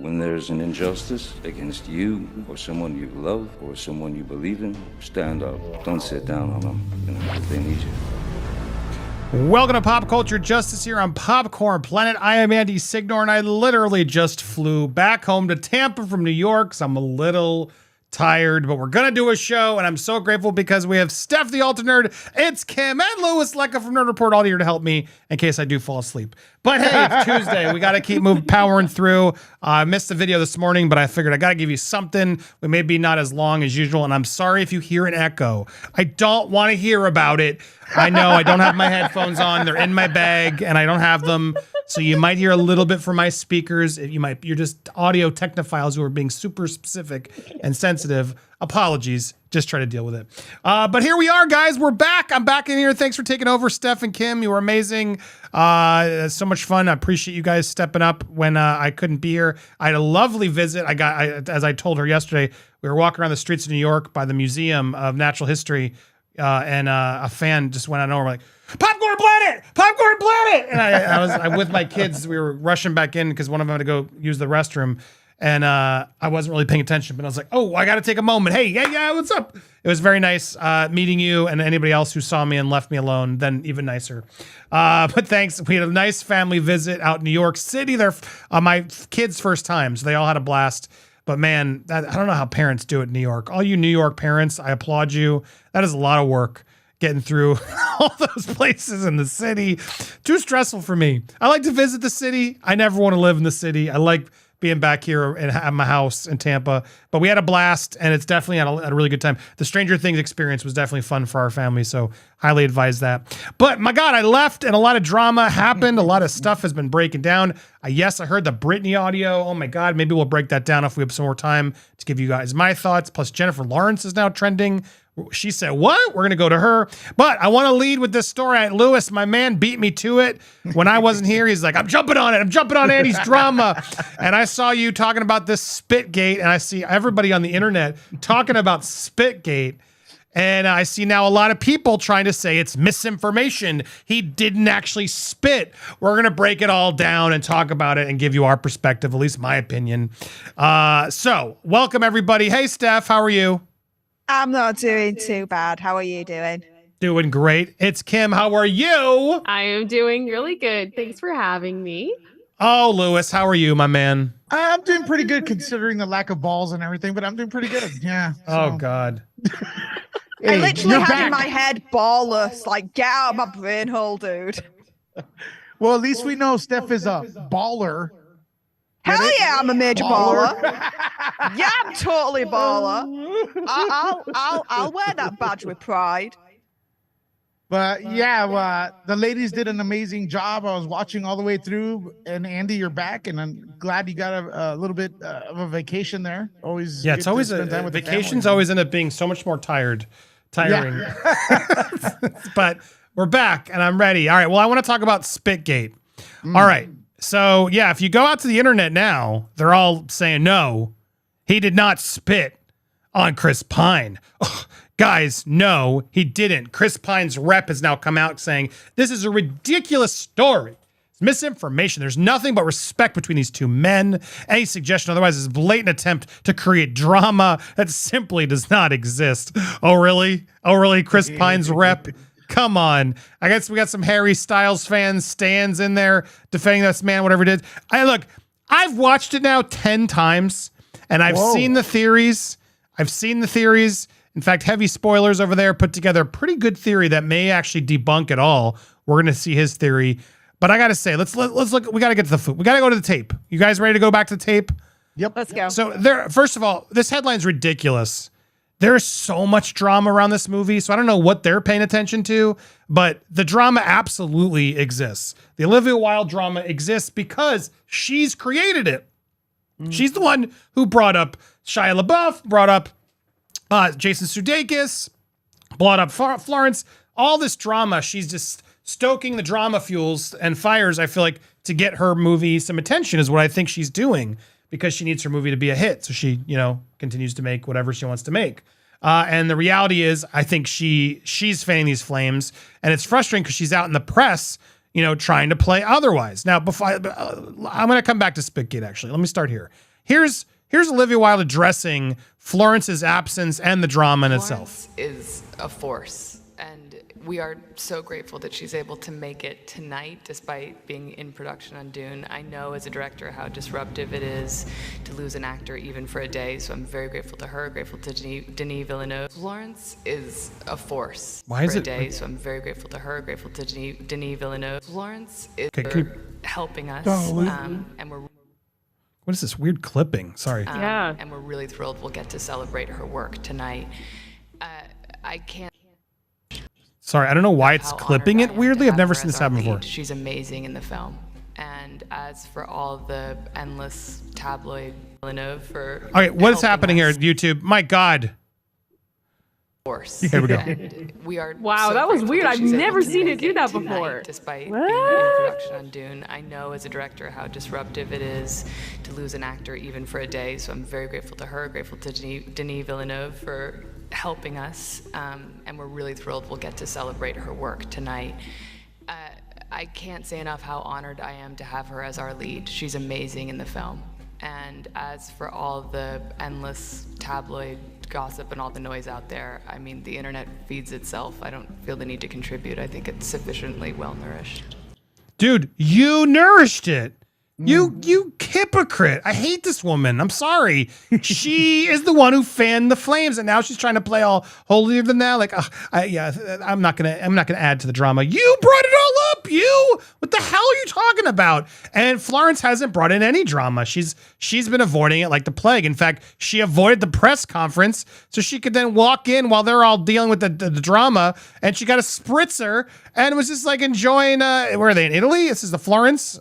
when there's an injustice against you or someone you love or someone you believe in, stand up. Don't sit down on them, if they need you. Welcome to Pop Culture Justice here on Popcorn Planet. I am Andy Signore, and I literally just flew back home to Tampa from New York, so I'm a little tired, but we're gonna do a show, and I'm so grateful because we have Steph the Alter Nerd, it's Kim, and Louis Lecca from Nerd Report all here to help me in case I do fall asleep. But hey, it's Tuesday. We got to keep powering through. I missed the video this morning, but I figured I got to give you something. We may be not as long as usual, and I'm sorry if you hear an echo. I don't want to hear about it. I know I don't have my headphones on. They're in my bag, and I don't have them. So you might hear a little bit from my speakers. You're just audio technophiles who are being super specific and sensitive. Apologies. Just try to deal with it. But here we are, guys. We're back. I'm back in here. Thanks for taking over, Steph and Kim. You were amazing. So much fun. I appreciate you guys stepping up when I couldn't be here. I had a lovely visit. As I told her yesterday, we were walking around the streets of New York by the Museum of Natural History, and a fan just went on over like, Popcorn Planet! Popcorn Planet! And I with my kids, we were rushing back in because one of them had to go use the restroom. And I wasn't really paying attention, but I was like, oh, I got to take a moment. Hey, yeah, what's up? It was very nice meeting you and anybody else who saw me and left me alone, then even nicer. But thanks. We had a nice family visit out in New York City. They're my kids' first time, so they all had a blast. But man, I don't know how parents do it in New York. All you New York parents, I applaud you. That is a lot of work getting through all those places in the city. Too stressful for me. I like to visit the city. I never want to live in the city. I like being back here at my house in Tampa, but we had a blast, and it's definitely had a really good time. The Stranger Things experience was definitely fun for our family, so highly advise that. But my God, I left, and a lot of drama happened. A lot of stuff has been breaking down. Yes, I heard the Britney audio. Oh my God, maybe we'll break that down if we have some more time to give you guys my thoughts. Plus, Jennifer Lawrence is now trending. She said, what? We're going to go to her. But I want to lead with this story. Lewis, my man, beat me to it. When I wasn't here, he's like, I'm jumping on it. I'm jumping on Andy's drama. And I saw you talking about this Spitgate, and I see everybody on the internet talking about Spitgate. And I see now a lot of people trying to say it's misinformation. He didn't actually spit. We're going to break it all down and talk about it and give you our perspective, at least my opinion. So welcome, everybody. Hey, Steph, how are you? I'm not doing too bad. How are you doing? Doing great. It's Kim. How are you? I am doing really good. Thanks for having me. Oh, Lewis, how are you, my man? I'm doing pretty good considering the lack of balls and everything, but I'm doing pretty good. Yeah. So. Oh, God. I literally had in my head ballers. Like, get out of my brain hole, dude. Well, at least we know Steph is a baller. Hell yeah, I'm a major baller. Yeah, I'm totally a baller. I'll wear that badge with pride. But yeah, the ladies did an amazing job. I was watching all the way through, and Andy, you're back, and I'm glad you got a little bit of a vacation there. Always, yeah, it's always vacations. Always end up being so much more tiring. Yeah. But we're back, and I'm ready. All right. Well, I want to talk about Spitgate. All right. So, yeah, if you go out to the internet now, they're all saying, no, he did not spit on Chris Pine. Ugh, guys, no, he didn't. Chris Pine's rep has now come out saying, this is a ridiculous story. It's misinformation. There's nothing but respect between these two men. Any suggestion otherwise is a blatant attempt to create drama that simply does not exist. Oh, really? Oh, really? Chris Pine's rep? Come on. I guess we got some Harry Styles fans, stands in there defending this man, whatever it is. I've watched it now 10 times, and I've seen the theories. In fact, heavy spoilers over there put together a pretty good theory that may actually debunk it all. We're going to see his theory. But I got to say, let's look. We got to get to the food. We got to go to the tape. You guys ready to go back to the tape? Yep. Let's go. So first of all, this headline's ridiculous. There's so much drama around this movie, so I don't know what they're paying attention to, but the drama absolutely exists. The Olivia Wilde drama exists because she's created it. She's the one who brought up Shia LaBeouf, brought up Jason Sudeikis, brought up Florence. All this drama, she's just stoking the drama fuels and fires, I feel like, to get her movie some attention is what I think she's doing. Because she needs her movie to be a hit. So she, continues to make whatever she wants to make. And the reality is, I think she's fanning these flames. And it's frustrating because she's out in the press, trying to play otherwise. Now, before I'm going to come back to Spitgate, actually. Let me start here. Here's Olivia Wilde addressing Florence's absence and the drama in Florence itself. Is a force, and we are so grateful that she's able to make it tonight despite being in production on Dune. I know as a director how disruptive it is to lose an actor even for a day, so I'm very grateful to her, grateful to Denis Villeneuve. Florence is a force for a day, so I'm very grateful to her, grateful to Denis Villeneuve. Florence is helping us, and we're... What is this weird clipping? Sorry. And we're really thrilled we'll get to celebrate her work tonight. I can't... Sorry, I don't know why it's clipping it weirdly. I've never seen this happen before. She's amazing in the film. And as for all the endless tabloid Villeneuve for... Okay, what is happening here at YouTube? My God. Here we go. We are wow, that was weird. I've never seen it do that before. Despite being in production on Dune, I know as a director how disruptive it is to lose an actor even for a day. So I'm very grateful to her, grateful to Denis Villeneuve for helping us, and we're really thrilled we'll get to celebrate her work tonight. I can't say enough how honored I am to have her as our lead. She's amazing in the film. And as for all the endless tabloid gossip and all the noise out there, I mean, the internet feeds itself. I don't feel the need to contribute. I think it's sufficiently well nourished. Dude, you nourished it. You hypocrite. I hate this woman. I'm sorry. She is the one who fanned the flames, and now she's trying to play all holier than thou. Like, I'm not gonna add to the drama. You brought it all up. You. What the hell are you talking about? And Florence hasn't brought in any drama. She's been avoiding it like the plague. In fact, she avoided the press conference so she could then walk in while they're all dealing with the drama, and she got a spritzer and was just like enjoying. Where are they, in Italy? This is the Florence.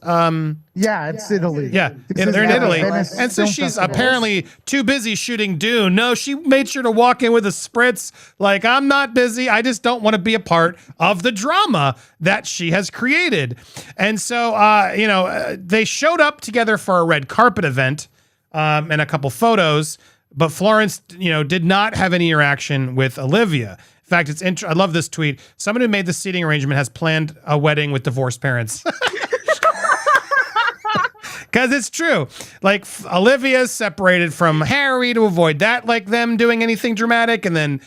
Yeah, it's Italy. Yeah, they're in Italy. And so she's apparently too busy shooting Dune. No, she made sure to walk in with a spritz like, I'm not busy. I just don't want to be a part of the drama that she has created. And so, they showed up together for a red carpet event and a couple photos, but Florence, did not have any interaction with Olivia. In fact, I love this tweet. Someone who made the seating arrangement has planned a wedding with divorced parents. Because it's true. Like, Olivia's separated from Harry to avoid that, like them doing anything dramatic. And then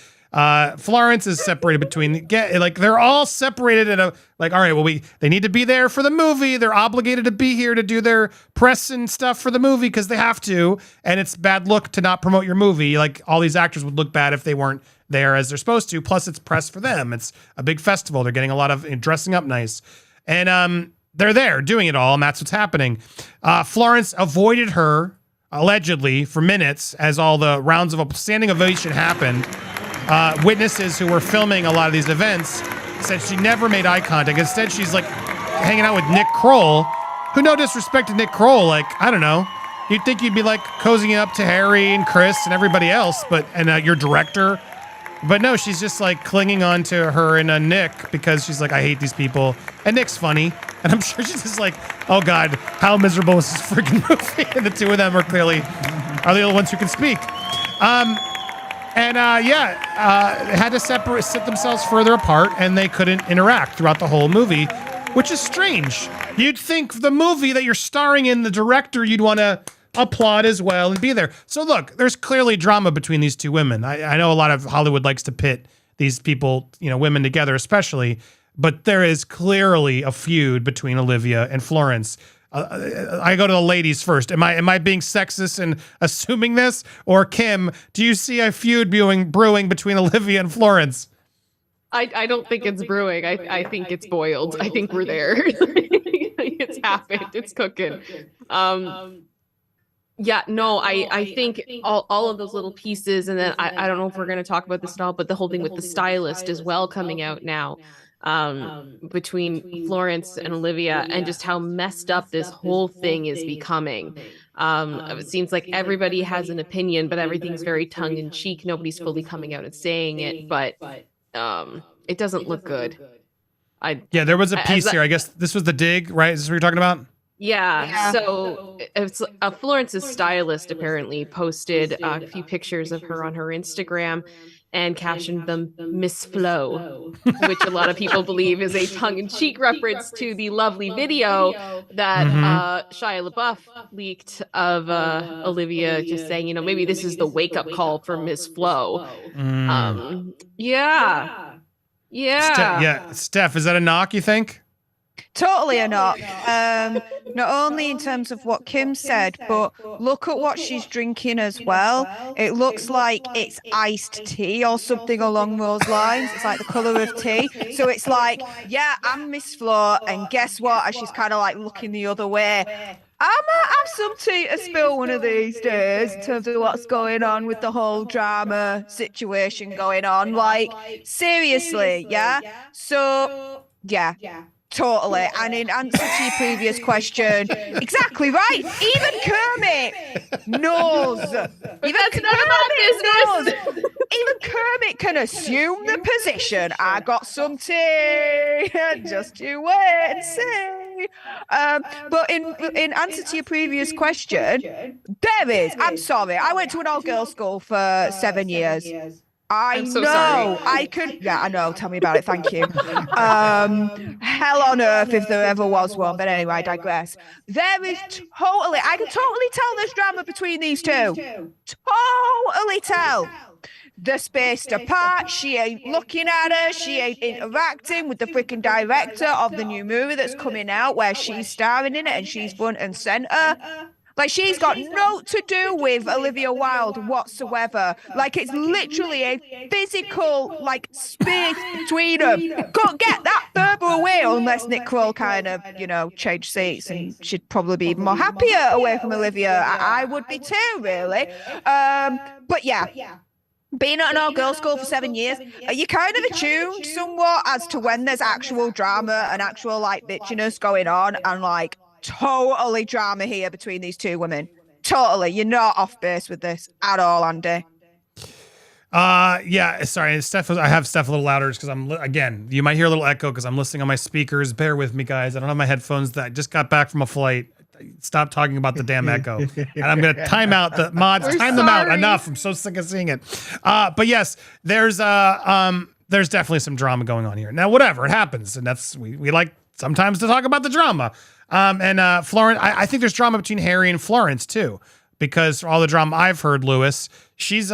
Florence is separated between, they're all separated at all right, well, they need to be there for the movie. They're obligated to be here to do their press and stuff for the movie because they have to. And it's bad look to not promote your movie. Like, all these actors would look bad if they weren't there as they're supposed to. Plus, it's press for them. It's a big festival. They're getting a lot of dressing up nice. And, they're there doing it all, and that's what's happening. Florence avoided her, allegedly, for minutes as all the rounds of standing ovation happened. Witnesses who were filming a lot of these events said she never made eye contact. Instead, she's like hanging out with Nick Kroll, who, no disrespect to Nick Kroll, like, I don't know. You'd think you'd be like cozying up to Harry and Chris and everybody else, and your director. But no, she's just like clinging on to her and Nick because she's like, I hate these people. And Nick's funny. And I'm sure she's just like, oh God, how miserable is this freaking movie? And the two of them are the only ones who can speak. They had to sit themselves further apart and they couldn't interact throughout the whole movie, which is strange. You'd think the movie that you're starring in, the director, you'd want to applaud as well and be there. So look, there's clearly drama between these two women. I know a lot of Hollywood likes to pit these people, women together especially, but there is clearly a feud between Olivia and Florence. I go to the ladies first. Am I being sexist and assuming this? Or Kim, do you see a feud brewing between Olivia and Florence? I don't think it's brewing. I think it's boiled. I think we're there. It's happened. It's cooking. Yeah, no, I think all of those little pieces, and then I don't know if we're going to talk about this at all, but the whole thing with the Stylist as well coming out now, between Florence and Olivia, and just how messed up this whole thing is becoming. It seems like everybody has an opinion, but everything's very tongue in cheek. Nobody's fully coming out and saying it, but it doesn't look good. There was a piece here. I guess this was the dig, right? Is this what you're talking about? Yeah, so it's Florence's stylist apparently posted a few pictures of her on her Instagram, and captioned them Miss Flo, which a lot of people believe is a tongue-in-cheek reference to the lovely video that Shia LaBeouf leaked of Olivia just saying, maybe this is the wake-up call for Miss Flo. Yeah. Steph, is that a knock, you think? Totally a knock. Not only in terms of what Kim said, but look at what she's drinking as well. It looks like it's iced tea or something along those lines. It's like the color of tea. So it's like, yeah, I'm Miss Flo, and guess what? As she's kind of like looking the other way, I might have some tea to spill one of these days in terms of what's going on with the whole drama situation going on. Like, seriously, yeah? So, yeah. Totally. And in answer to your previous question, exactly right. Even Kermit knows. Even Kermit can assume the position. I got some tea. Just you wait and see. But in answer to your previous question, there is. I'm sorry. I went to an all-girls school for 7 years. I'm so sorry. I know. Tell me about it. Thank you. Hell on earth if there ever was one. But anyway, I digress. I can totally tell there's drama between these two. Totally tell. They're spaced apart. She ain't looking at her. She ain't interacting with the freaking director of the new movie that's coming out where she's starring in it and she's front and center. Like, she's got no to do with Olivia Wilde whatsoever. Like, it's literally a physical, like, space between them. Couldn't get that further away unless Nick Kroll kind of, changed seats, and she'd probably be more happier away from Olivia. I would be too, really. But yeah. Being at an all-girls school for 7 years, you're kind of attuned somewhat as to when there's actual drama and actual, like, bitchiness going on, and, like, totally drama here between these two women. Totally. You're not off base with this at all, Andy. Yeah, sorry, Steph. I have Steph a little louder because again, you might hear a little echo because I'm listening on my speakers. Bear with me, guys. I don't have my headphones. That I just got back from a flight. Stop talking about the damn echo. And I'm going to time out the mods. Time them out. Enough. I'm so sick of seeing it. But yes, there's definitely some drama going on here. Now, whatever, it happens. And that's, we like sometimes to talk about the drama. And Florence, I think there's drama between Harry and Florence too, because for all the drama I've heard, Lewis, she's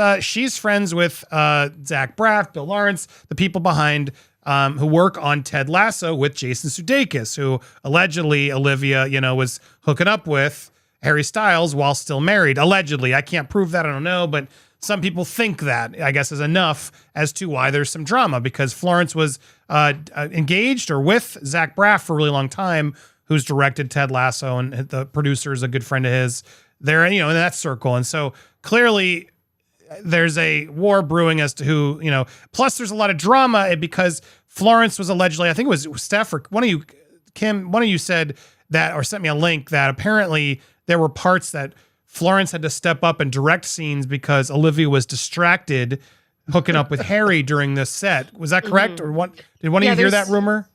friends with Zach Braff, Bill Lawrence, the people behind who work on Ted Lasso with Jason Sudeikis, who allegedly Olivia, was hooking up with Harry Styles while still married. Allegedly, I can't prove that. I don't know, but some people think that, I guess, is enough as to why there's some drama, because Florence was engaged or with Zach Braff for a really long time, who's directed Ted Lasso, and the producer is a good friend of his. They're, in that circle. And so clearly there's a war brewing as to who, plus there's a lot of drama because Florence was allegedly, I think it was Steph or one of you, Kim, one of you said that, or sent me a link that apparently there were parts that Florence had to step up and direct scenes because Olivia was distracted hooking up with Harry during this set. Was that correct? Or what? Did one of you hear that rumor?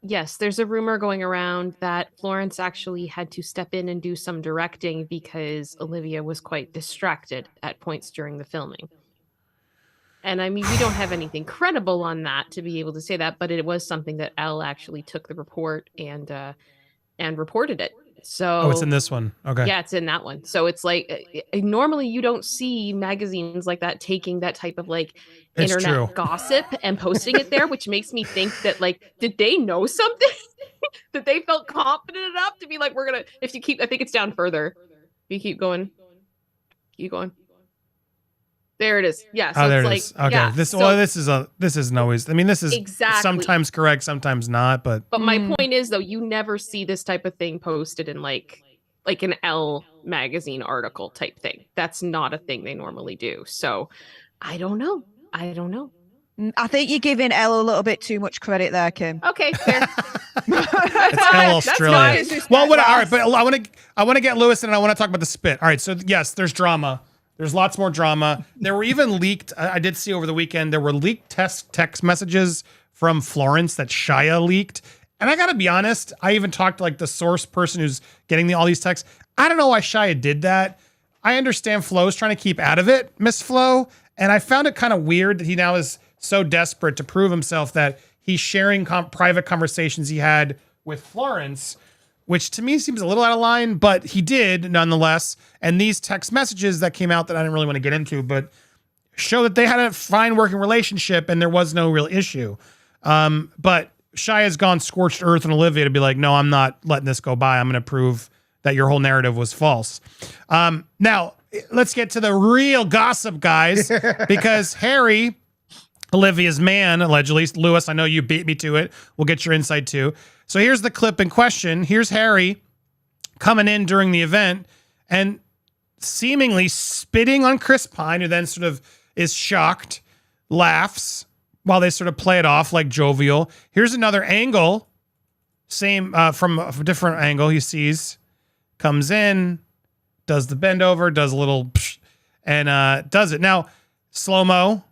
Yes, there's a rumor going around that Florence actually had to step in and do some directing because Olivia was quite distracted at points during the filming. And I mean, we don't have anything credible on that to be able to say that, but it was something that Elle actually took the report and reported it. So it's in this one. Okay. Yeah, it's in that one. So it's like normally you don't see magazines like that taking that type of like internet gossip and posting it there, which makes me think that like, did they know something that they felt confident enough to be like, we're gonna, if you keep, I think it's down further. You keep going. There it is. Yeah. So there it's it is. Okay. Yeah, this isn't always. I mean, this is exactly sometimes correct, sometimes not. But my point is though, you never see this type of thing posted in like an Elle magazine article type thing. That's not a thing they normally do. So I don't know. I think you're giving Elle a little bit too much credit there, Kim. Okay, fair. It's Elle Australia. Well, all right, but I want to get Lewis in, and I want to talk about the spit. All right, so yes, there's drama. There's lots more drama. There were even leaked, I did see over the weekend, there were leaked text messages from Florence that Shia leaked. And I got to be honest, I even talked to like the source person who's getting all these texts. I don't know why Shia did that. I understand Flo's trying to keep out of it, Miss Flo. And I found it kind of weird that he now is so desperate to prove himself that he's sharing private conversations he had with Florence, which to me seems a little out of line, but he did nonetheless. And these text messages that came out that I didn't really want to get into, but show that they had a fine working relationship and there was no real issue. But Shia has gone scorched earth on Olivia to be like, no, I'm not letting this go by. I'm going to prove that your whole narrative was false. Now, let's get to the real gossip, guys, because Harry, Olivia's man, allegedly, Lewis, I know you beat me to it. We'll get your insight too. So here's the clip in question. Here's Harry coming in during the event and seemingly spitting on Chris Pine, who then sort of is shocked, laughs while they sort of play it off like jovial. Here's another angle, same from a different angle. He sees, comes in, does the bend over, does a little psh, and does it. Now, slow-mo.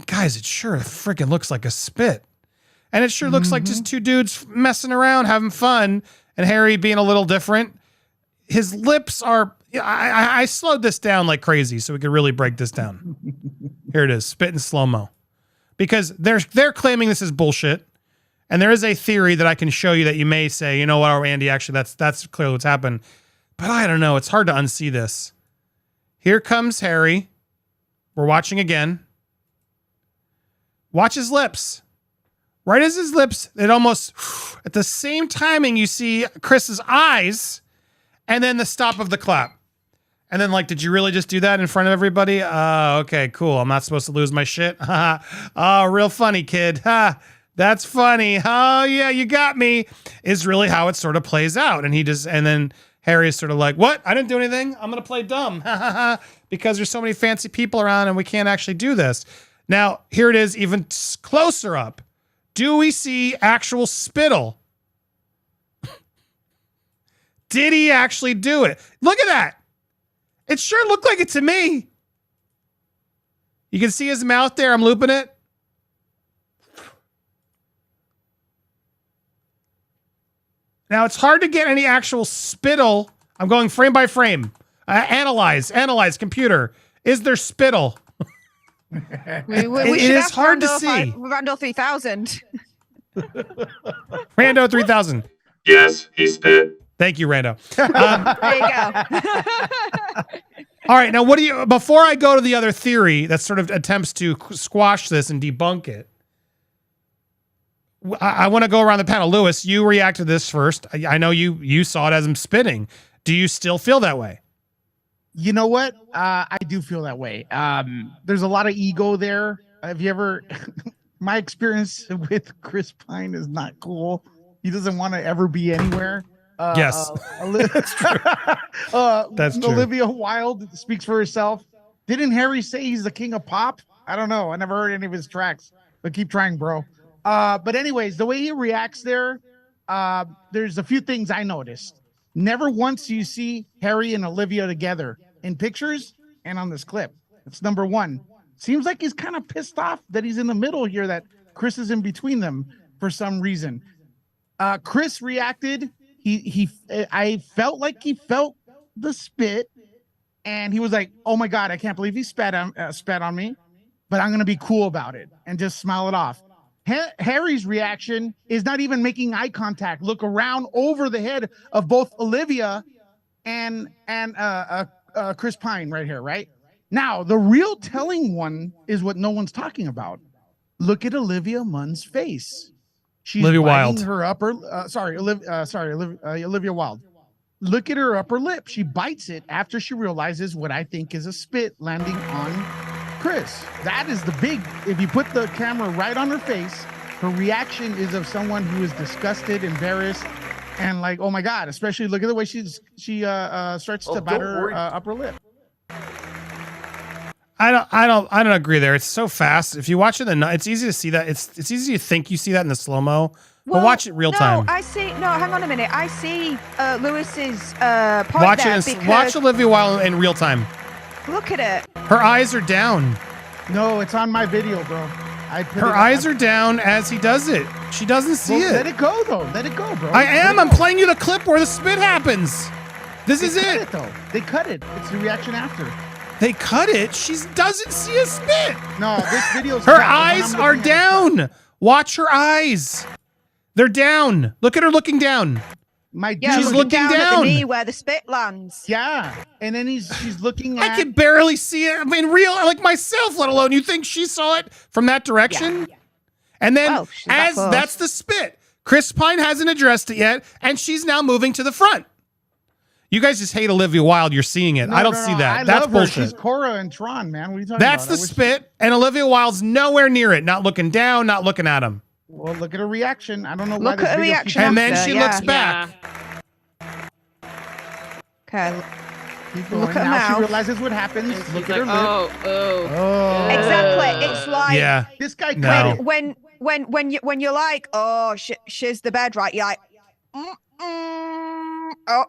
Guys, it sure freaking looks like a spit. And it sure looks like just two dudes messing around, having fun, and Harry being a little different. His lips are... I slowed this down like crazy so we could really break this down. Here it is, spit in slow-mo. Because they're claiming this is bullshit. And there is a theory that I can show you that you may say, you know what, Andy, actually, that's clearly what's happened. But I don't know. It's hard to unsee this. Here comes Harry. We're watching again. Watch his lips. Right as his lips, it almost, at the same timing, you see Chris's eyes and then the stop of the clap. And then, like, did you really just do that in front of everybody? Okay, cool. I'm not supposed to lose my shit. Oh, real funny, kid. That's funny. Oh, yeah, you got me. Is really how it sort of plays out. And then Harry is sort of like, what? I didn't do anything. I'm going to play dumb. Because there's so many fancy people around and we can't actually do this. Now, here it is even closer up. Do we see actual spittle? Did he actually do it? Look at that. It sure looked like it to me. You can see his mouth there. I'm looping it. Now, it's hard to get any actual spittle. I'm going frame by frame. Analyze, computer. Is there spittle? We it should is have hard to Randall see. Randall 3000. Rando 3000. Yes, he spit. Thank you, Rando. There you go. All right, now what do you? Before I go to the other theory that sort of attempts to squash this and debunk it, I want to go around the panel. Lewis, you react to this first. I know you saw it as him spitting. Do you still feel that way? You know what? I do feel that way. There's a lot of ego there. Have you ever... My experience with Chris Pine is not cool. He doesn't want to ever be anywhere. Yes. That's true. That's true. Olivia Wilde speaks for herself. Didn't Harry say he's the king of pop? I don't know. I never heard any of his tracks, but keep trying, bro. But anyways, the way he reacts there, there's a few things I noticed. Never once do you see Harry and Olivia together in pictures and on this clip. That's number one. Seems like he's kind of pissed off that he's in the middle here, that Chris is in between them for some reason. Chris reacted. I felt like he felt the spit, and he was like, "Oh my God, I can't believe he spat on me, but I'm gonna be cool about it and just smile it off." Harry's reaction is not even making eye contact. Look around over the head of both Olivia and Chris Pine right here, right? Now, the real telling one is what no one's talking about. Look at Olivia Munn's face. She's Olivia biting Wilde. her upper. Olivia Wilde. Look at her upper lip. She bites it after she realizes what I think is a spit landing on Chris. That is the big. If you put the camera right on her face, her reaction is of someone who is disgusted, embarrassed, and like, oh my God. Especially look at the way she starts to bite her upper lip. I don't agree there. It's so fast. If you watch it, it's easy to see that. It's easy to think you see that in the slow-mo, but watch it real time. No, I see. No, hang on a minute. I see Lewis's point Watch there it. because Watch Olivia Wilde in real time. look at it. Her eyes are down. No, it's on my video, bro. Her eyes are down as he does it. She doesn't see it. Let it go, though. Let it go, bro. I am. I'm playing you the clip where the spit happens. This is cut it. though. They cut it. It's the reaction after. They cut it. She doesn't see a spit. No, this video's Her cut. The one eyes I'm are looking at is cut. down. Watch her eyes. They're down. Look at her looking down. My dude, Yeah, She's looking looking down at down. the knee where the spit lands. Yeah, and then she's looking at. I can barely see it. I mean, real, like myself, let alone you think she saw it from that direction? Yeah. And then Well, she's that as close. that's the spit. Chris Pine hasn't addressed it yet, and she's now moving to the front. You guys just hate Olivia Wilde. You're seeing it. No, I don't no, see no, that. I That's love her. bullshit. She's Cora and Tron, man. What are you talking That's about? the spit, and Olivia Wilde's nowhere near it. Not looking down, not looking at him. Well, look at her reaction. I don't know why Look this at her video reaction keeps- And then after, she yeah. looks back. Okay. Keep going. Look at her Now she mouth. realizes what happens. And Look she's at her like, lip. oh. Exactly. It's like Yeah. This guy No. cut it. when you're like, oh, she's the bed, right? You're like,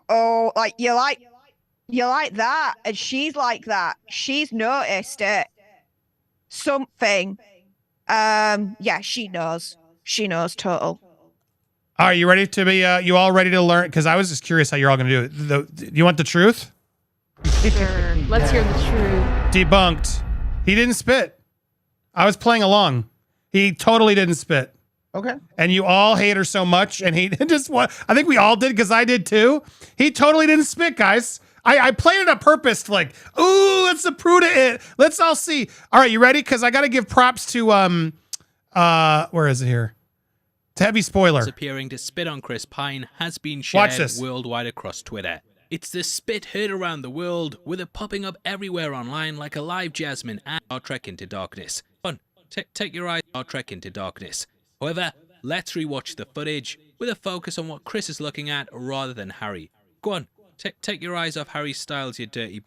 oh, like you're like that, and she's like that. She's noticed it. Something. Yeah, she knows. She knows total. Are you ready to be? You all ready to learn? Because I was just curious how you're all going to do it. You want the truth? Sure. Let's hear the truth. Debunked. He didn't spit. I was playing along. He totally didn't spit. Okay. And you all hate her so much, and he just what I think we all did because I did too. He totally didn't spit, guys. I played it on purpose, to like, ooh, let's approve it. Let's all see. All right, you ready? Because I got to give props to where is it here? To heavy spoiler. Appearing to spit on Chris Pine has been Watch shared this. worldwide across Twitter. It's the spit heard around the world, with it popping up everywhere online like a live jasmine and Star Trek Into Darkness. Fun. Take your eyes off Star Trek Into Darkness. However, let's rewatch the footage with a focus on what Chris is looking at rather than Harry. Go on, take your eyes off Harry Styles, you dirty b****.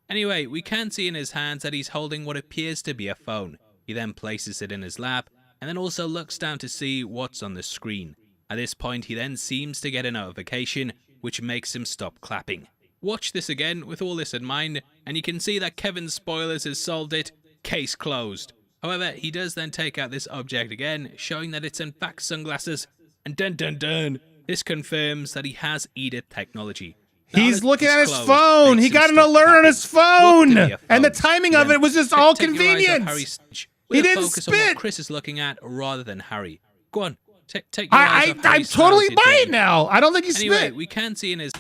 Anyway, we can see in his hands that he's holding what appears to be a phone. He then places it in his lap, and then also looks down to see what's on the screen. At this point, he then seems to get a notification, which makes him stop clapping. Watch this again with all this in mind, and you can see that Kevin Spoilers has solved it. Case closed. However, he does then take out this object again, showing that it's in fact sunglasses, and dun dun dun, this confirms that he has Edith technology. He's looking at his phone. He got an alert on his phone. And the timing of it was just all convenience. He didn't spit. Chris is looking at rather than Harry. Go on, take your eyes off I'm Harry totally Styles, by you it now. I don't think he Anyway, spit. we can see in his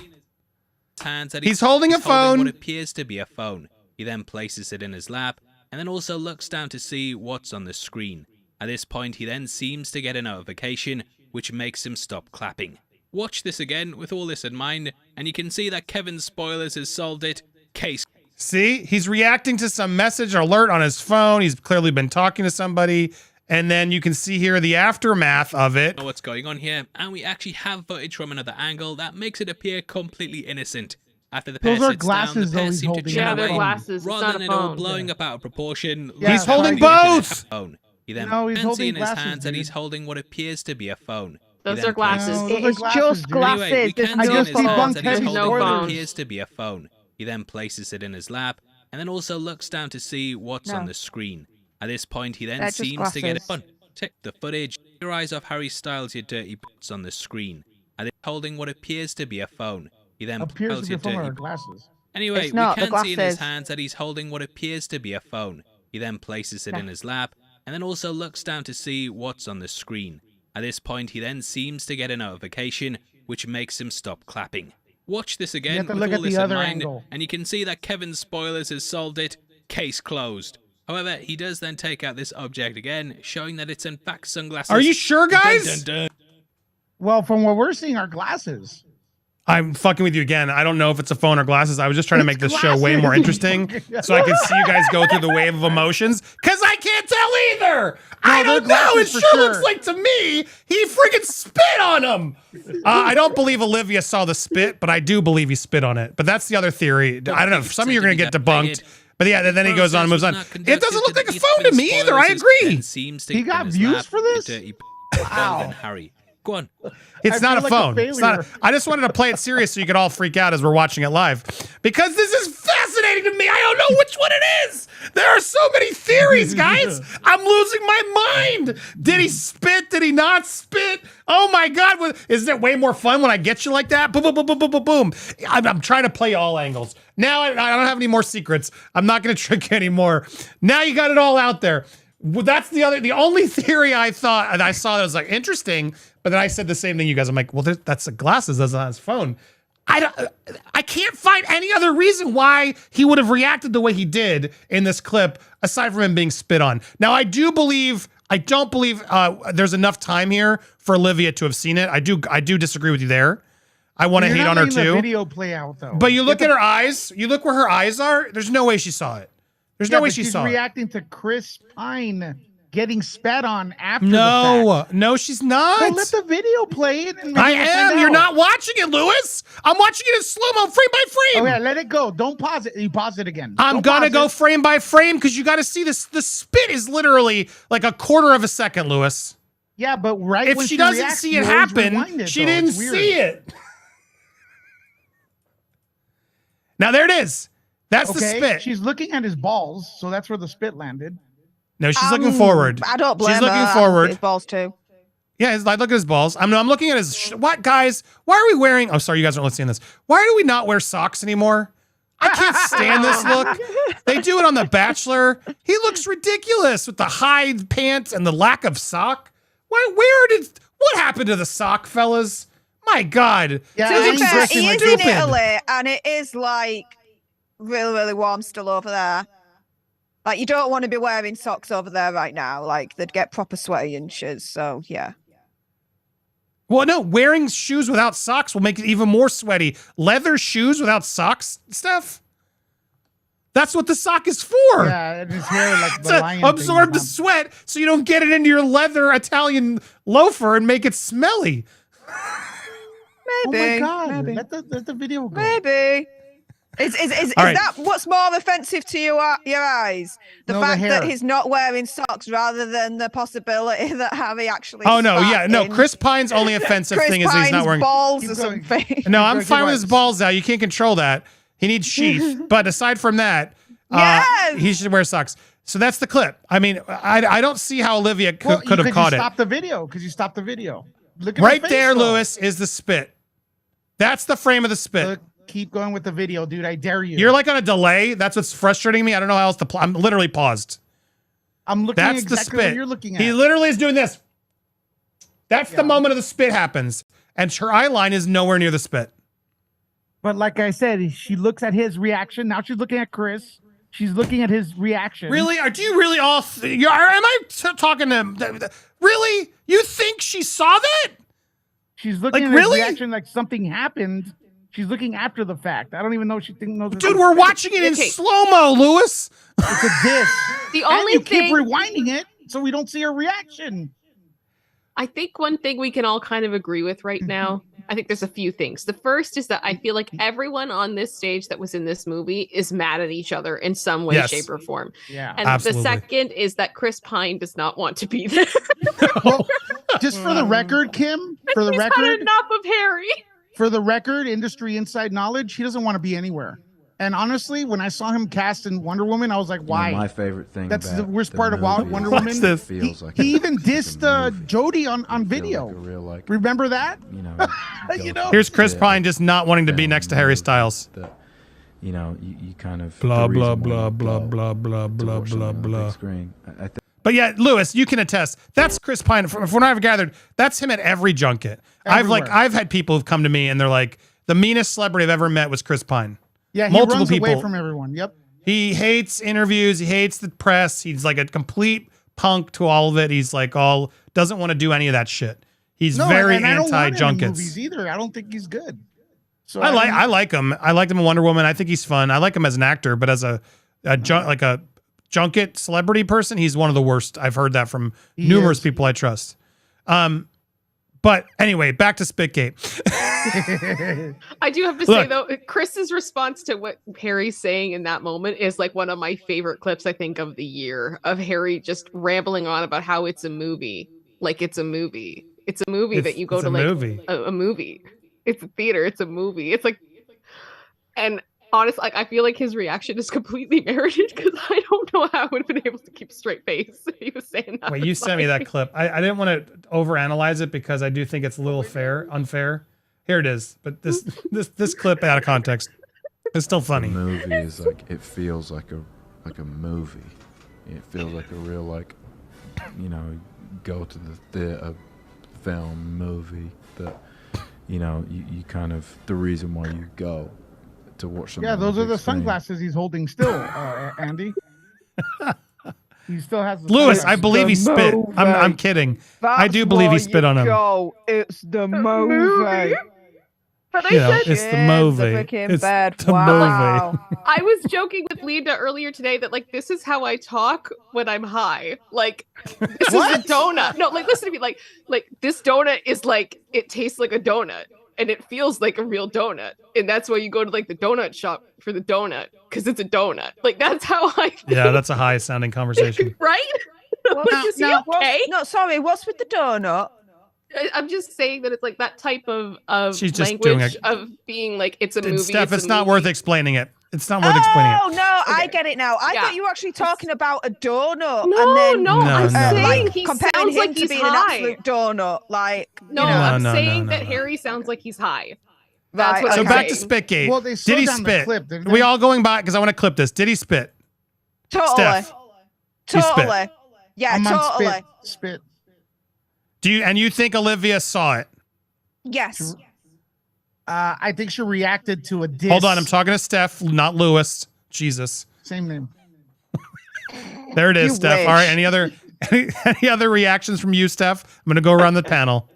hands that He's holding a phone. what appears to be a phone. He then places it in his lap, and then also looks down to see what's on the screen. At this point, he then seems to get a notification, which makes him stop clapping. Watch this again with all this in mind, and you can see that Kevin Spoilers has solved it. Case. See, he's reacting to some message or alert on his phone. He's clearly been talking to somebody. And then you can see here the aftermath of it. Know what's going on here, and we actually have footage from another angle that makes it appear completely innocent. After the pair Those are sits glasses, down, the though, pair he's seem to holding. chat Yeah, they're away, glasses. It's rather not than a it all phone. blowing up out of proportion. Yeah, He's holding looking into both. a phone. He then No, he's can see holding in his glasses, hands that dude. he's holding what appears to be a phone. He Those then are glasses. No, those are It's glasses, just dude. glasses. Anyway, we There's can no see in just his hands debunked that Harry he's There's no holding what phone. appears to be a phone. He then places it in his lap, and then also looks down to see what's on No. the screen. At this point, he then They're just seems to get it glasses. on. Take the footage. Take your eyes off Harry Styles, you dirty b****s on the screen. And it's holding what appears to be a phone. He then Appears pulls to be your a phone dirty or glasses. Anyway, It's not, we the can see in his glasses. hands that he's holding what appears to be a phone. He then places it No. in his lap, and then also looks down to see what's on the screen. At this point, he then seems to get a notification, which makes him stop clapping. Watch this again have to with look all at the this in other mind, angle. and you can see that Kevin Spoilers has solved it. Case closed. However, he does then take out this object again, showing that it's in fact sunglasses. Are you sure, guys? Dun, dun, dun. Well, from what we're seeing, are glasses. I'm fucking with you again. I don't know if it's a phone or glasses. I was just trying to make this show way more glasses. interesting so I could see you guys go through the wave of emotions. Because I can't tell either. I they're don't know. It glasses sure for sure. looks like to me he freaking spit on him. I don't believe Olivia saw the spit, but I do believe he spit on it. But that's the other theory. I don't know. Some of you are going to get debunked. But yeah, then he goes on and moves on. It doesn't look like a phone to me either. I agree. He got views for this? Wow. Harry. Go on. It's I not a feel like a phone. It's not. failure. I just wanted to play it serious so you could all freak out as we're watching it live, because this is fascinating. fascinating to me. I don't know which one it is. There are so many theories, guys. I'm losing my mind. Did he spit? Did he not spit? Oh my God. Isn't it way more fun when I get you like that? Boom, boom, boom, boom, boom, boom, boom. I'm trying to play all angles. Now I don't have any more secrets. I'm not going to trick you anymore. Now you got it all out there. That's the only theory I thought, and I saw that was like interesting, but then I said the same thing you guys. I'm like, well, that's the glasses that's on his phone. I can't find any other reason why he would have reacted the way he did in this clip, aside from him being spit on. Now, I don't believe there's enough time here for Olivia to have seen it. I do disagree with you there. I want to hate on her too. The video play out though. But you look at her eyes. You look where her eyes are. There's no way she saw it. There's no way she saw it. She's reacting to Chris Pine getting spat on after the fact. No, she's not. Well, let the video play it. I am. You're not watching it, Lewis. I'm watching it in slow-mo, frame by frame. Oh, yeah, let it go. Don't pause it. You pause it again. I'm going to go frame by frame because you got to see this. The spit is literally like a quarter of a second, Lewis. Yeah, but if when she doesn't reacts, see it happen, she didn't see it. Now, there it is. That's the spit. She's looking at his balls, so that's where the spit landed. No, she's looking forward. I don't blame her. She's looking forward. His balls too. Yeah, I look at his balls. I'm looking at his. What, guys? Why are we wearing? Oh, sorry, you guys aren't listening to this. Why do we not wear socks anymore? I can't stand this look. They do it on The Bachelor. He looks ridiculous with the high pants and the lack of sock. What happened to the sock, fellas? My God. Yeah, to be fair, he is in Italy, and it is like really, really warm still over there. Like, you don't want to be wearing socks over there right now. Like, they'd get proper sweaty inches. So, yeah. Well, no, wearing shoes without socks will make it even more sweaty. Leather shoes without socks, Steph? That's what the sock is for. Yeah, and his hair, like the lion absorb the sweat so you don't get it into your leather Italian loafer and make it smelly. Maybe. Oh, my God. Maybe. Let the video go. Maybe. Is that what's more offensive to your eyes? The fact that he's not wearing socks rather than the possibility that Harry actually. Oh no, yeah, no. Chris Pine's only offensive thing is that he's not wearing balls or something. No, I'm fine with his balls out. You can't control that. He needs sheath. But aside from that, he should wear socks. So that's the clip. I mean, I don't see how Olivia could have caught it. Stop the video because you stopped the video. Look at right there, Lewis, is the spit. That's the frame of the spit. Look, keep going with the video, dude. I dare you. You're like on a delay. That's what's frustrating me. I don't know how else to. I'm literally paused. I'm looking. That's exactly the spit. what you're looking at. He literally is doing this. That's the moment of the spit happens, and her eye line is nowhere near the spit. But like I said, she looks at his reaction. Now she's looking at Chris. She's looking at his reaction. Really? Do you really all? Am I talking to? Really? You think she saw that? She's looking at his reaction like something happened. She's looking after the fact. I don't even know if she knows. Dude, we're watching it in slow-mo, Lewis. It's a diss. The only and you thing... keep rewinding it so we don't see her reaction. I think one thing we can all kind of agree with right now, I think there's a few things. The first is that I feel like everyone on this stage that was in this movie is mad at each other in some way, shape, or form. Yeah, and absolutely. The second is that Chris Pine does not want to be there. Well, just for the record, Kim, for the He's record, had enough of Harry. For the record, industry inside knowledge, he doesn't want to be anywhere. And honestly, when I saw him cast in Wonder Woman, I was like, why? My favorite thing. That's the worst part of Wonder Woman. Feels like he even dissed Jodie on video. Remember that? You know, Here's Chris Pine just not wanting to be next to Harry Styles. You kind of blah blah blah blah blah blah blah blah blah. But yeah, Lewis, you can attest. That's Chris Pine. From what I've gathered, that's him at every junket. Everywhere. I've had people who've come to me and they're like, the meanest celebrity I've ever met was Chris Pine. Yeah, he multiple runs people away from everyone. Yep. He hates interviews. He hates the press. He's like a complete punk to all of it. He's like doesn't want to do any of that shit. He's very anti-junkets. Movies either. I don't think he's good. So I like him. I liked him in Wonder Woman. I think he's fun. I like him as an actor, but as a junket celebrity person, he's one of the worst. I've heard that from numerous people I trust. But anyway, back to Spitgate. I do have to say though, Chris's response to what Harry's saying in that moment is like one of my favorite clips, I think, of the year, of Harry just rambling on about how it's a movie. Like it's a movie. It's a movie that you go to, like a movie. It's a theater. It's a movie. It's like, and honestly, like, I feel like his reaction is completely merited because I don't know how I would have been able to keep a straight face if he was saying that. Wait, you sent me that clip. I didn't want to overanalyze it because I do think it's a little unfair. Here it is, but this clip out of context is still funny. The movie is like, it feels like a movie. It feels like a real, like, you know, go to the theater film movie that, you know, you kind of, the reason why you go to watch something. Yeah, those are the screen. sunglasses he's holding still, Andy. He still has the Lewis, sunglasses. I believe he spit. I'm kidding. I do believe he spit on him. It's the movie. But You know, it's the movie. It's the movie. I was joking with Linda earlier today that, like, this is how I talk when I'm high. Like, this is a donut. No, like, listen to me. Like this donut is like, it tastes like a donut and it feels like a real donut. And that's why you go to, like, the donut shop for the donut, because it's a donut. Like, that's how I think. Yeah, that's a high sounding conversation. Right? Like, is he okay? No, sorry. What's with the donut? I'm just saying that it's like that type of She's just language of being like, it's a movie. Steph, it's not movie. worth explaining it. It's not worth explaining it. Oh no, I get it now. I thought you were actually talking about a donut. No, and then, no, I'm saying he comparing sounds him like to he's being high. an absolute donut. Like, No, you know. I'm saying that Harry sounds like he's high. That's what So I'm back to saying. Spitgate. Well, they Did slowed he down the spit? clip, didn't Are we they? all going back? Because I want to clip this. Did he spit? Totally. Steph. He spit. Totally. Yeah, I'm on totally. spit. You think Olivia saw it? Yes. I think she reacted to a diss. Hold on, I'm talking to Steph, not Lewis. Jesus. Same name. There it is, You Steph. wish. All right, any other reactions from you, Steph? I'm going to go around the panel.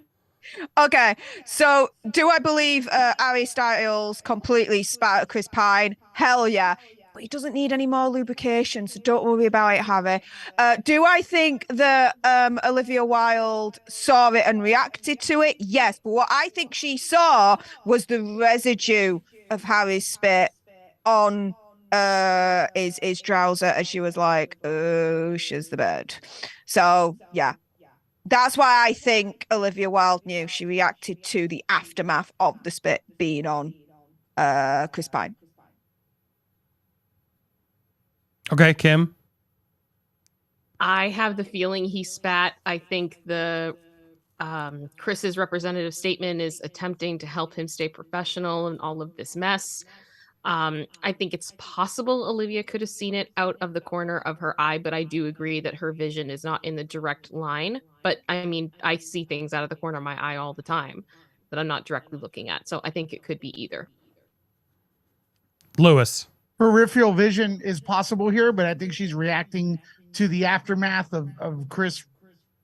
Okay, so do I believe Harry Styles completely spat at Chris Pine? Hell yeah. But he doesn't need any more lubrication, so don't worry about it, Harry. Do I think that Olivia Wilde saw it and reacted to it? Yes, but what I think she saw was the residue of Harry's spit on his trouser, as she was like, oh, she's the bed. So, yeah. That's why I think Olivia Wilde knew. She reacted to the aftermath of the spit being on Chris Pine. Okay, Kim. I have the feeling he spat. I think the Chris's representative statement is attempting to help him stay professional in all of this mess. I think it's possible Olivia could have seen it out of the corner of her eye, but I do agree that her vision is not in the direct line. But I mean, I see things out of the corner of my eye all the time that I'm not directly looking at. So I think it could be either. Lewis. Peripheral vision is possible here, but I think she's reacting to the aftermath of Chris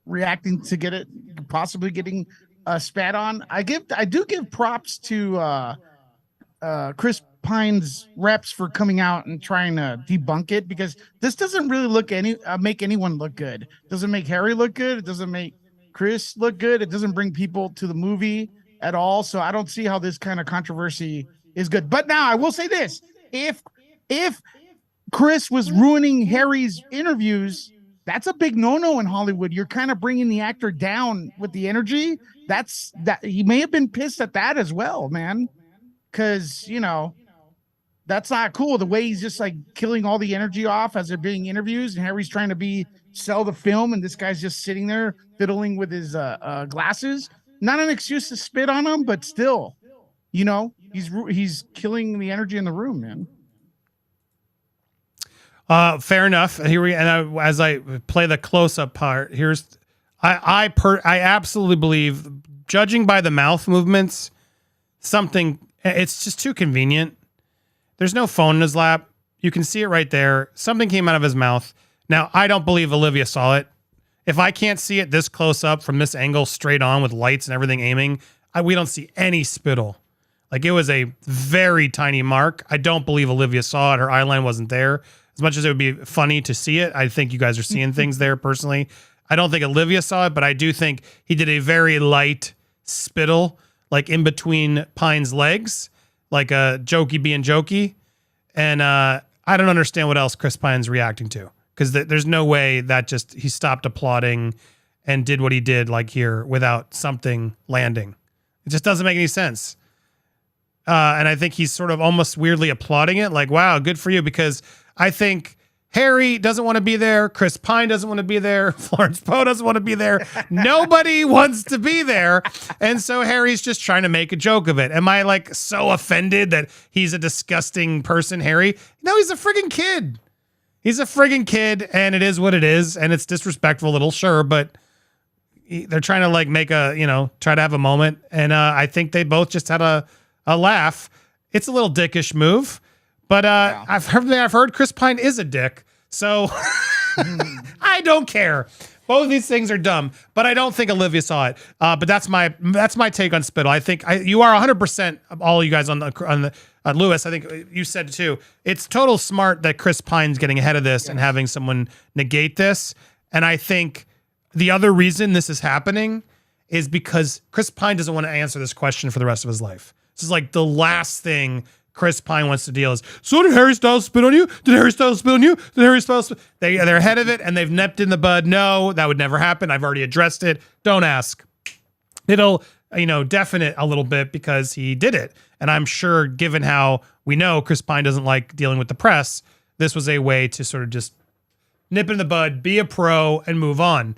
reacting to get it, possibly getting spat on. I do give props to Chris Pine's reps for coming out and trying to debunk it, because this doesn't really make anyone look good. It doesn't make Harry look good. It doesn't make Chris look good. It doesn't bring people to the movie at all. So I don't see how this kind of controversy is good. But now I will say this: if Chris was ruining Harry's interviews, that's a big no-no in Hollywood. You're kind of bringing the actor down with the energy. That he may have been pissed at that as well, man. Because, you know, that's not cool. The way he's just like killing all the energy off as they're being interviews, and Harry's trying to sell the film, and this guy's just sitting there fiddling with his glasses. Not an excuse to spit on him, but still, you know, he's killing the energy in the room, man. Fair enough. As I play the close-up part, I absolutely believe, judging by the mouth movements, it's just too convenient. There's no phone in his lap. You can see it right there. Something came out of his mouth. Now, I don't believe Olivia saw it. If I can't see it this close up from this angle straight on with lights and everything aiming, we don't see any spittle. Like, it was a very tiny mark. I don't believe Olivia saw it. Her eyeline wasn't there. As much as it would be funny to see it, I think you guys are seeing things there personally. I don't think Olivia saw it, but I do think he did a very light spittle, like in between Pine's legs, like a jokey being jokey. And I don't understand what else Chris Pine's reacting to, because there's no way that he stopped applauding and did what he did like here without something landing. It just doesn't make any sense. And I think he's sort of almost weirdly applauding it. Like, wow, good for you. Because I think Harry doesn't want to be there. Chris Pine doesn't want to be there. Florence Pugh doesn't want to be there. Nobody wants to be there. And so Harry's just trying to make a joke of it. Am I like so offended that he's a disgusting person, Harry? No, he's a friggin' kid. He's a friggin' kid, and it is what it is. And it's disrespectful a little, sure, but they're trying to like make a, try to have a moment. And I think they both just had a laugh. It's a little dickish move. But I've heard Chris Pine is a dick, so I don't care. Both of these things are dumb, but I don't think Olivia saw it. But that's my take on Spittle. I think you are 100%. All you guys on the Lewis, I think you said too. It's total smart that Chris Pine's getting ahead of this and having someone negate this. And I think the other reason this is happening is because Chris Pine doesn't want to answer this question for the rest of his life. This is like the last thing Chris Pine wants to deal is, so did Harry Styles spit on you? Did Harry Styles spit on you? Did Harry Styles spit? They're ahead of it, and they've nipped in the bud. No, that would never happen. I've already addressed it. Don't ask. It'll, definite a little bit because he did it. And I'm sure, given how we know Chris Pine doesn't like dealing with the press, this was a way to sort of just nip in the bud, be a pro, and move on.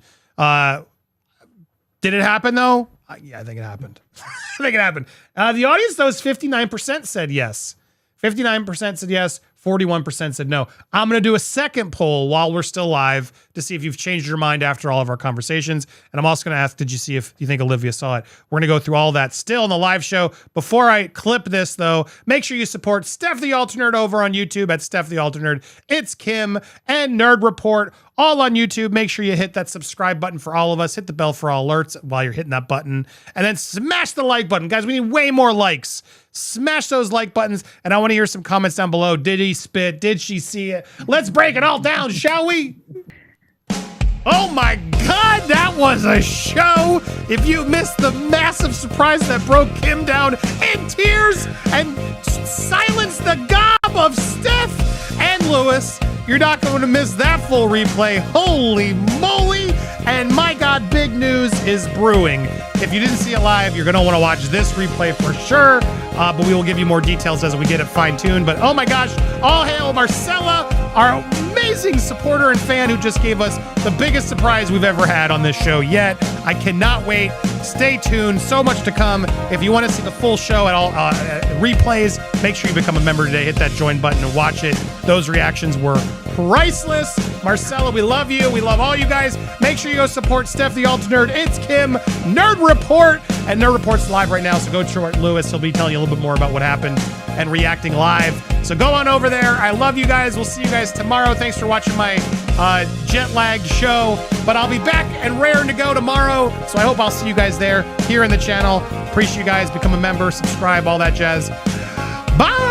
Did it happen, though? Yeah, I think it happened. I think it happened. The audience, though, is 59% said yes. 59% said yes. 41% said no. I'm going to do a second poll while we're still live to see if you've changed your mind after all of our conversations. And I'm also going to ask, did you see if you think Olivia saw it? We're going to go through all that still in the live show. Before I clip this, though, make sure you support Steph the Alternerd over on YouTube at Steph the Alternerd. It's Kim and Nerd Report all on YouTube. Make sure you hit that subscribe button for all of us. Hit the bell for all alerts while you're hitting that button. And then smash the like button. Guys, we need way more likes. Smash those like buttons. And I want to hear some comments down below. Did he spit? Did she see it? Let's break it all down, shall we? Oh my God, that was a show. If you missed the massive surprise that broke Kim down in tears and silenced the gob of Steph and Lewis, you're not going to miss that full replay. Holy moly. And my God, big news is brewing. If you didn't see it live, you're going to want to watch this replay for sure. But we will give you more details as we get it fine-tuned. But oh my gosh, all hail Marcella, our amazing supporter and fan who just gave us the biggest surprise we've ever had on this show yet. I cannot wait. Stay tuned. So much to come. If you want to see the full show at all replays, make sure you become a member today. Hit that join button and watch it. Those reactions were priceless. Marcella, we love you. We love all you guys. Make sure you go support Steph the Alternerd. It's Kim, Nerd Report. And Nerd Report's live right now, so go to Lewis. He'll be telling you a little bit more about what happened and reacting live. So go on over there. I love you guys. We'll see you guys tomorrow. Thanks for watching my jet-lagged show. But I'll be back and raring to go tomorrow. So I hope I'll see you guys there here in the channel. Appreciate you guys. Become a member, subscribe, all that jazz. Bye!